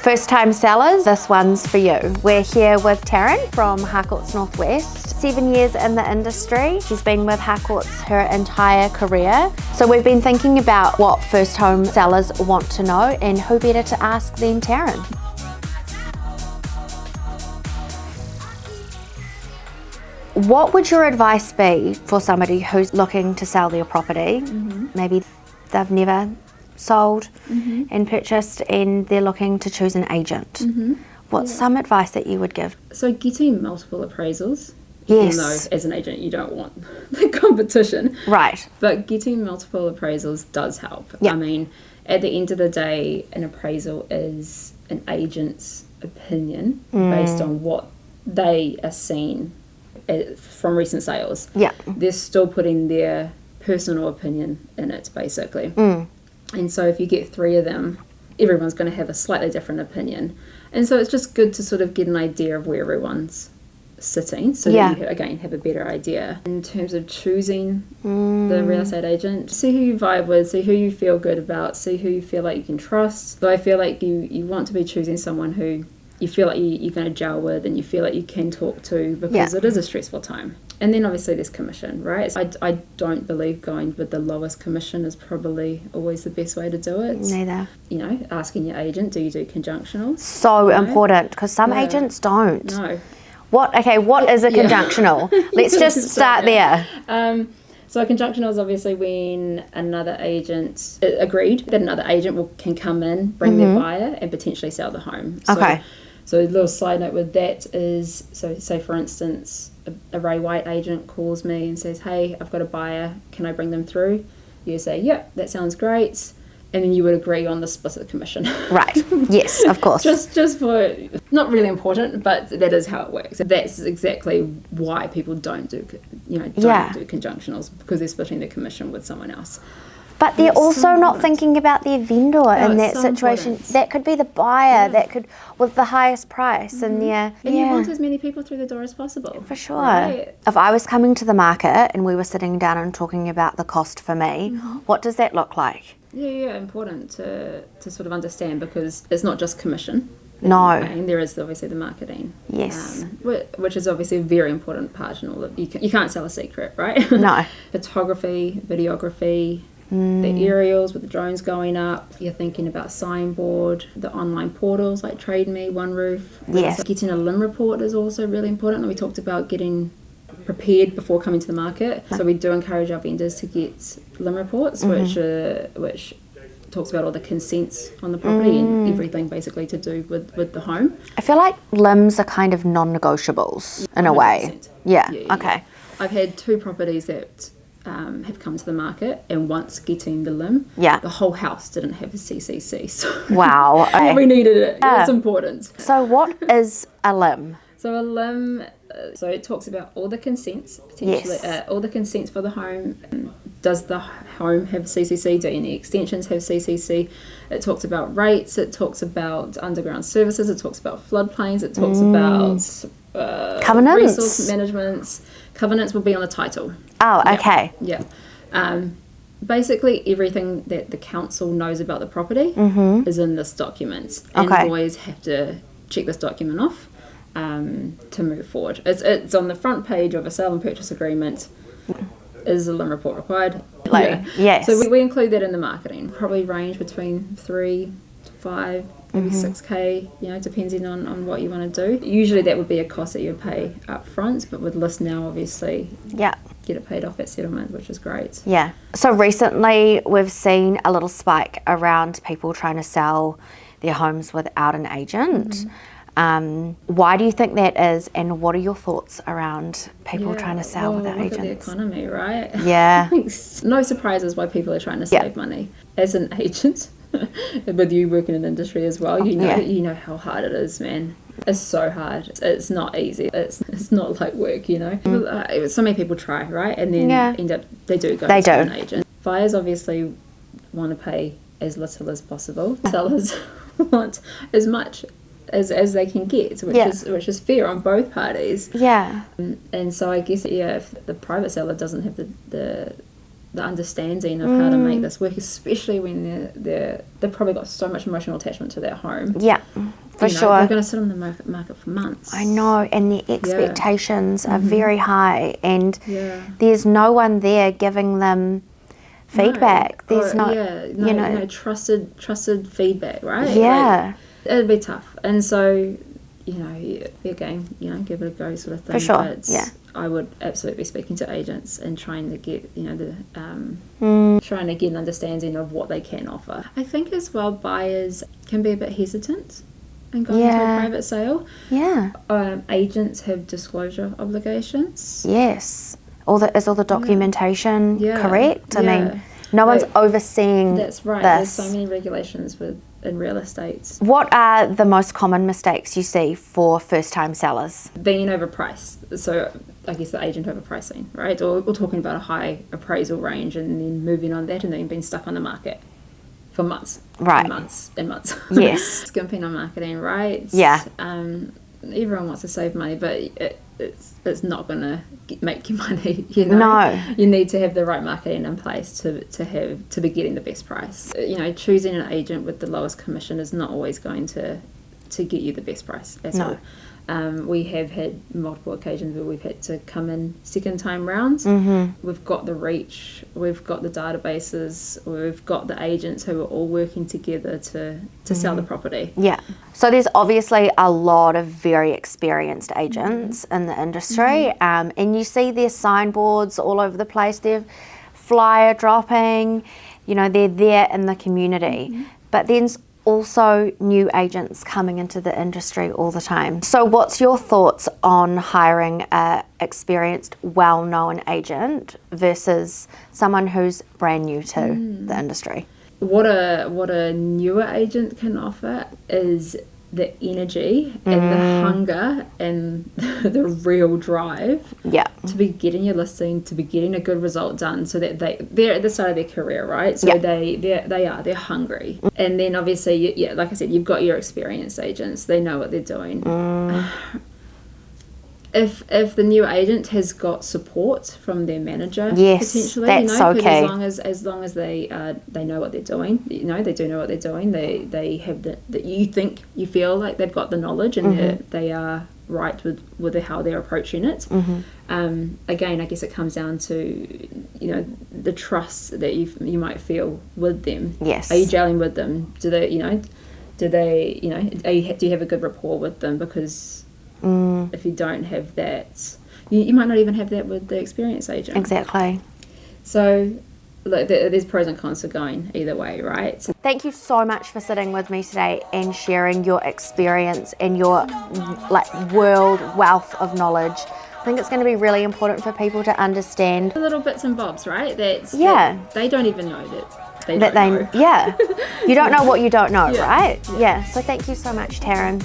First time sellers, this one's for you. We're here with Taryn from Harcourts Northwest. 7 years in the industry. She's been with Harcourts her entire career. So we've been thinking about what first home sellers want to know, and who better to ask than Taryn. What would your advice be for somebody who's looking to sell their property? Maybe they've never sold and purchased and they're looking to choose an agent. What's some advice that you would give? So getting multiple appraisals, Yes. even though as an agent you don't want the competition. Right. But getting multiple appraisals does help. Yeah. I mean, at the end of the day, an appraisal is an agent's opinion based on what they are seeing from recent sales. Yeah. They're still putting their personal opinion in it, basically. And so if you get 3 of them, everyone's going to have a slightly different opinion. And so it's just good to sort of get an idea of where everyone's sitting, so that you, again, have a better idea. In terms of choosing the real estate agent, see who you vibe with, see who you feel good about, see who you feel like you can trust. So I feel like you want to be choosing someone who you feel like you're going to gel with and you feel like you can talk to, because it is a stressful time. And then obviously there's commission, right? I don't believe going with the lowest commission is probably always the best way to do it. Neither. You know, asking your agent, do you do conjunctionals? So important, because some agents don't. No. What is a conjunctional? Let's just start there. So a conjunctional is obviously when another agent agreed that another agent can come in, bring their buyer, and potentially sell the home. So a little side note with that is, so say for instance, a Ray White agent calls me and says, hey, I've got a buyer, can I bring them through? You say, yep, that sounds great. And then you would agree on the split of the commission. Right, yes, of course. just for, not really important, but that is how it works. That's exactly why people don't do conjunctionals, because they're splitting the commission with someone else. But they're also not thinking about their vendor in that so situation. important. That could be the buyer that could, with the highest price, and you want as many people through the door as possible. For sure. Right? If I was coming to the market and we were sitting down and talking about the cost for me, what does that look like? Yeah, important to sort of understand, because it's not just commission. No. And there is obviously the marketing. Yes. Which is obviously a very important part in all of it. You can't sell a secret, right? No. Photography, videography, the aerials with the drones going up. You're thinking about signboard, the online portals like Trade Me, One Roof. Yes. Getting a limb report is also really important. And we talked about getting prepared before coming to the market. So we do encourage our vendors to get limb reports, which talks about all the consents on the property and everything basically to do with the home. I feel like limbs are kind of non-negotiables in a way. 100%. Yeah. Yeah. Okay. I've had 2 properties that have come to the market, and once getting the limb, the whole house didn't have a CCC. So Wow. Okay. we needed it. It's important. So what is a limb? So a limb, so it talks about all the consents, potentially, all the consents for the home. Does the home have CCC? Do any extensions have CCC? It talks about rates, it talks about underground services, it talks about floodplains, it talks about covenants? Resource managements. Covenants will be on the title. Oh, okay. Yeah. Basically, everything that the council knows about the property is in this document. And lawyers have to check this document off to move forward. It's on the front page of a sale and purchase agreement. Is a limb report required? Yes. So we include that in the marketing. Probably range between 3 to 5, maybe 6K, depending on what you want to do. Usually that would be a cost that you would pay up front, but with List Now, obviously, get it paid off at settlement, which is great. Yeah. So recently we've seen a little spike around people trying to sell their homes without an agent. Why do you think that is, and what are your thoughts around people trying to sell without agents? Look at the economy, right? Yeah. No surprises why people are trying to save money. As an agent, with you working in the industry as well, you know how hard it is, man. It's so hard. It's not easy. It's not like work, So many people try, right? And then end up, they do go to an agent. Buyers obviously want to pay as little as possible. Sellers want as much as they can get, which is fair on both parties. Yeah. And so I guess if the private seller doesn't have the the understanding of how to make this work, especially when they've probably got so much emotional attachment to their home. Yeah, for sure. They're going to sit on the market for months. I know, and the expectations are very high, and there's no one there giving them feedback. There's no trusted feedback, right? Yeah. Like, it'd be tough. And so, again, give it a go sort of thing. For sure, But I would absolutely be speaking to agents and trying to get, trying to get an understanding of what they can offer. I think as well, buyers can be a bit hesitant in going to a private sale. Yeah. Agents have disclosure obligations. Yes. Is all the documentation correct? I mean, no one's overseeing That's right. this. There's so many regulations in real estate. What are the most common mistakes you see for first-time sellers? Being overpriced. So I guess the agent overpricing, right? Or we're talking about a high appraisal range and then moving on that and then being stuck on the market for months. Right. And months and months. Yes. Skimping on marketing, right? Yeah. Everyone wants to save money, but it's not going to make you money, No. You need to have the right marketing in place to be getting the best price. Choosing an agent with the lowest commission is not always going to get you the best price at all. We have had multiple occasions where we've had to come in second time rounds. We've got the reach, we've got the databases, we've got the agents who are all working together to sell the property. Yeah. So there's obviously a lot of very experienced agents in the industry, and you see their signboards all over the place. They're flyer dropping, they're there in the community. But then also new agents coming into the industry all the time. So what's your thoughts on hiring a experienced, well-known agent versus someone who's brand new to the industry? What a newer agent can offer is the energy and the hunger and the real drive to be getting your listing, to be getting a good result done, so that they're at the start of their career, right? So they're hungry. And then obviously, like I said, you've got your experienced agents. They know what they're doing. If the new agent has got support from their manager, potentially, that's so key. As long as they know what they're doing, they do know what they're doing. They have you feel like they've got the knowledge and they are right with how they're approaching it. Again, I guess it comes down to the trust that you might feel with them. Yes. Are you gelling with them? Do you have a good rapport with them? Because if you don't have that, you might not even have that with the experienced agent. Exactly. So, look, there's pros and cons to going either way, right? Thank you so much for sitting with me today and sharing your experience and your world wealth of knowledge. I think it's going to be really important for people to understand The little bits and bobs, right? That they don't even know that they know. You don't know what you don't know, right? Yeah. So thank you so much, Taryn.